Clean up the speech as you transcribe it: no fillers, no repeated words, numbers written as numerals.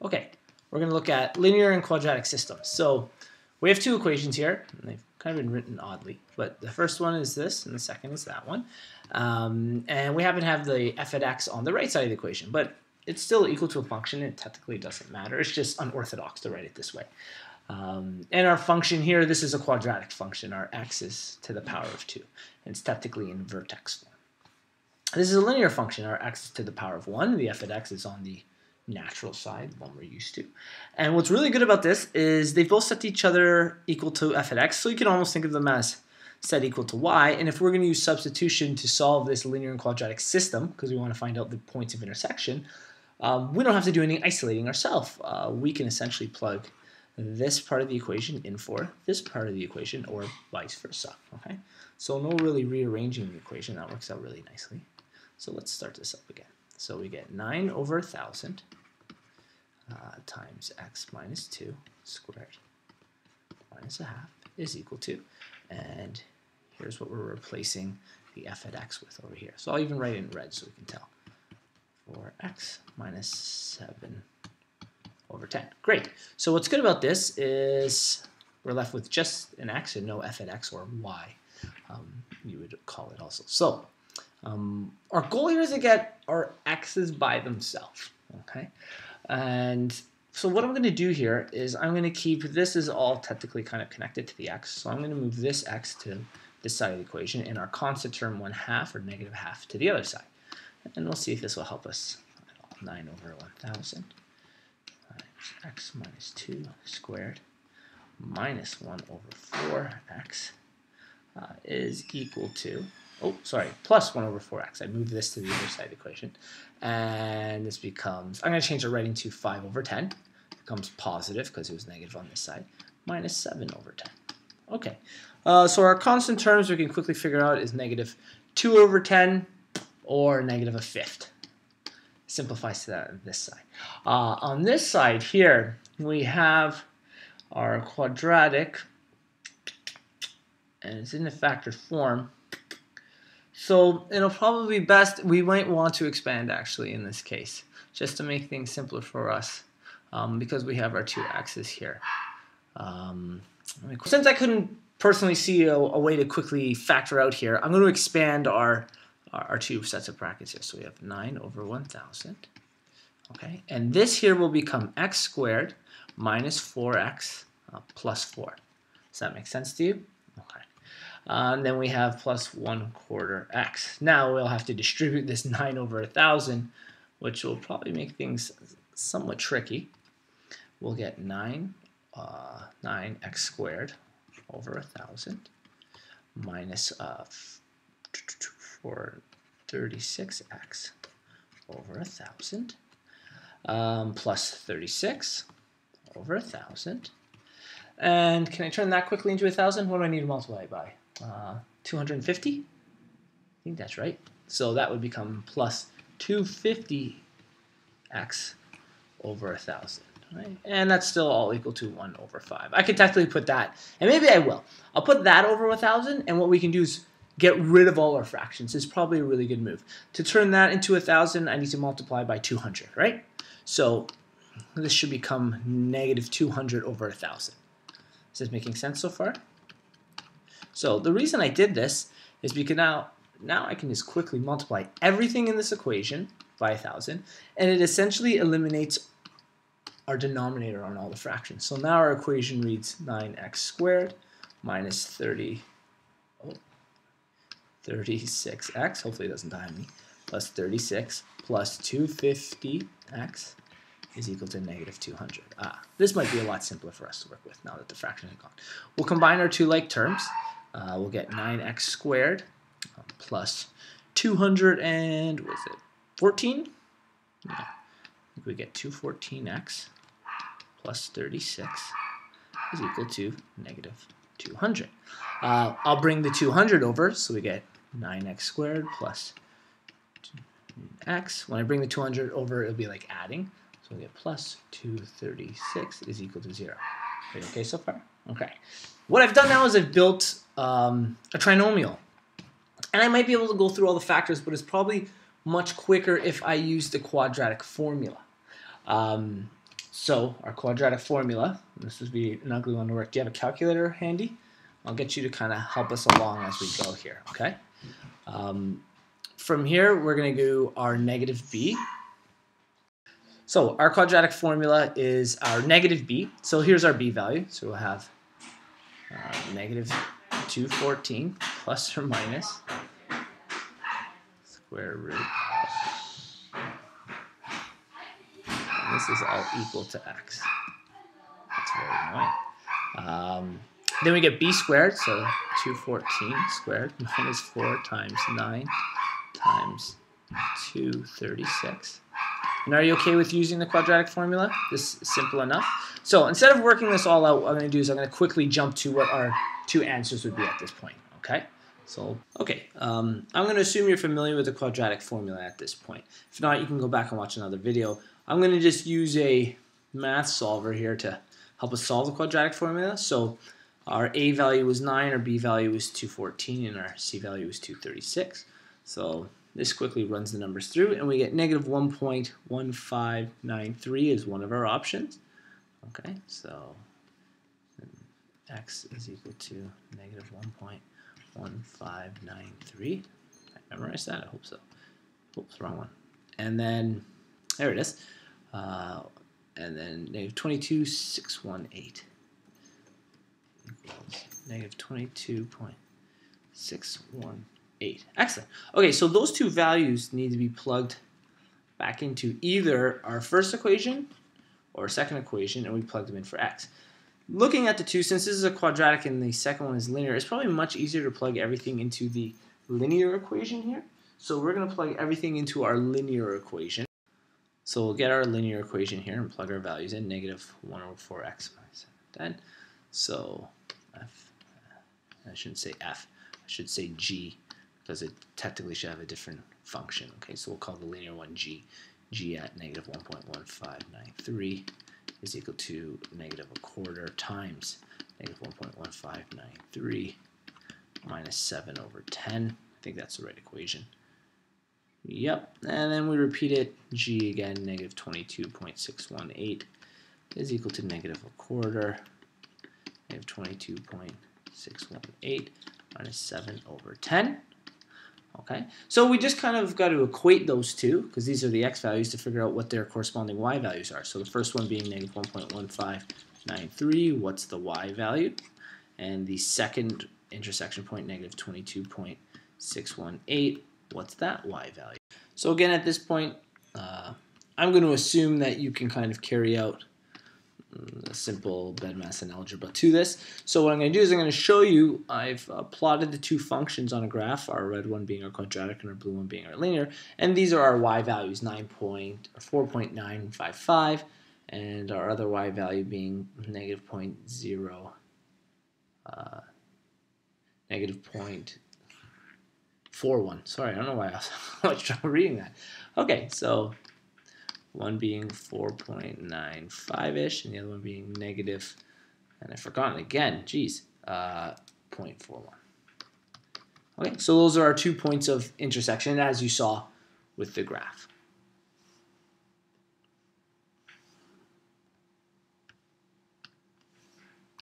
Okay, we're going to look at linear and quadratic systems. So we have two equations here, and they've kind of been written oddly, but the first one is this, and the second is that one. And we happen to have the f at x on the right side of the equation, but it's still equal to a function. It technically doesn't matter. It's just unorthodox to write it this way. And our function here, this is a quadratic function. Our x is to the power of 2, and it's technically in vertex form. This is a linear function. Our x is to the power of 1. The f at x is on the natural side, one we're used to. And what's really good about this is they both set each other equal to f at x, so you can almost think of them as set equal to y. And if we're going to use substitution to solve this linear and quadratic system, because we want to find out the points of intersection, we don't have to do any isolating ourselves. We can essentially plug this part of the equation in for this part of the equation, or vice versa. Okay, so no really rearranging the equation. That works out really nicely. So let's start this up again. So we get 9 over 1,000 times x minus 2 squared minus a half is equal to, and here's what we're replacing the f at x with over here. So I'll even write it in red so we can tell. 4x minus 7 over 10. Great. So what's good about this is we're left with just an x and no f at x, or y, you would call it also. So our goal here is to get our x's by themselves. Okay, and so what I'm going to do here is I'm going to keep this is all technically kind of connected to the x, so I'm going to move this x to this side of the equation and our constant term 1/2 or negative half to the other side, and we'll see if this will help us. 9 over 1,000 times x minus 2 squared minus 1 over 4x is equal to, plus 1 over 4x. I moved this to the other side of the equation. And this becomes, I'm going to change the writing to 5 over 10. It becomes positive because it was negative on this side, minus 7 over 10. Okay, so our constant terms we can quickly figure out is negative 2 over 10 or negative a fifth. Simplifies to that on this side. On this side here, we have our quadratic, and it's in the factored form. So it'll probably be best, we might want to expand actually in this case, just to make things simpler for us, because we have our two x's here. Since I couldn't personally see a way to quickly factor out here, I'm going to expand our two sets of brackets here. So we have 9 over 1,000. Okay, and this here will become x squared minus 4x plus 4. Does that make sense to you? Okay. And then we have plus 1/4 x. Now we'll have to distribute this 9 over 1,000, which will probably make things somewhat tricky. We'll get 9x squared over 1,000 minus 436x over 1,000 plus 36 over 1,000. And can I turn that quickly into 1,000? What do I need to multiply by? 250? I think that's right. So that would become plus 250x over 1,000. Right? And that's still all equal to 1 over 5. I could technically put that, and maybe I will. I'll put that over 1,000, and what we can do is get rid of all our fractions. It's probably a really good move. To turn that into 1,000, I need to multiply by 200, right? So this should become negative 200 over 1,000. Is this making sense so far? So the reason I did this is because now I can just quickly multiply everything in this equation by 1,000, and it essentially eliminates our denominator on all the fractions. So now our equation reads 9x squared minus 36x, hopefully it doesn't die on me, plus 36 plus 250x is equal to negative 200. This might be a lot simpler for us to work with now that the fraction is gone. We'll combine our two like terms. We'll get 9x squared plus 200 and, what is it, 14? Yeah, I think we get 214x plus 36 is equal to negative 200. I'll bring the 200 over, so we get 9x squared plus x. When I bring the 200 over, it'll be like adding. So we get plus 236 is equal to 0. Okay so far? Okay. What I've done now is I've built a trinomial. And I might be able to go through all the factors, but it's probably much quicker if I use the quadratic formula. So our quadratic formula, this would be an ugly one to work. Do you have a calculator handy? I'll get you to kind of help us along as we go here, okay? From here, we're going to do our negative b. So our quadratic formula is our negative b. So here's our b value. So we'll have negative 214 plus or minus square root. And this is all equal to x. That's very annoying. Then we get b squared, so 214 squared minus 4 times 9 times 236. And are you okay with using the quadratic formula? This is simple enough. So instead of working this all out, what I'm going to do is I'm going to quickly jump to what our two answers would be at this point. Okay? So, okay. I'm going to assume you're familiar with the quadratic formula at this point. If not, you can go back and watch another video. I'm going to just use a math solver here to help us solve the quadratic formula. So our a value was 9, our b value was 214, and our c value was 236. So this quickly runs the numbers through, and we get negative 1.1593 is one of our options. Okay, so x is equal to negative 1.1593. I memorized that? I hope so. Oops, wrong one. And then, there it is. And then negative 22.618 equals negative 22.618. Excellent. Okay, so those two values need to be plugged back into either our first equation or second equation, and we plug them in for x. Looking at the two, since this is a quadratic and the second one is linear, it's probably much easier to plug everything into the linear equation here. So we're going to plug everything into our linear equation. So we'll get our linear equation here and plug our values in, negative 1 over 4x minus 10. So I shouldn't say f, I should say g, because it technically should have a different function. Okay, so we'll call the linear one g. G at negative 1.1593 is equal to negative 1/4 times negative 1.1593 minus 7 over 10. I think that's the right equation. Yep, and then we repeat it. G again, negative 22.618 is equal to negative 1/4, negative 22.618 minus 7 over 10. Okay, so we just kind of got to equate those two, because these are the x values, to figure out what their corresponding y values are. So the first one being negative 1.1593, what's the y value? And the second intersection point, negative 22.618, what's that y value? So again, at this point, I'm going to assume that you can kind of carry out a simple BEDMAS and algebra to this. So what I'm going to do is I'm going to show you, I've plotted the two functions on a graph, our red one being our quadratic and our blue one being our linear, and these are our y values, 4.955, and our other y value being negative 0.41. Sorry, I don't know why I was much trouble reading that. Okay, so one being 4.95-ish, and the other one being negative, and I've forgotten again, geez, 0.41. Okay, so those are our 2 points of intersection, as you saw with the graph.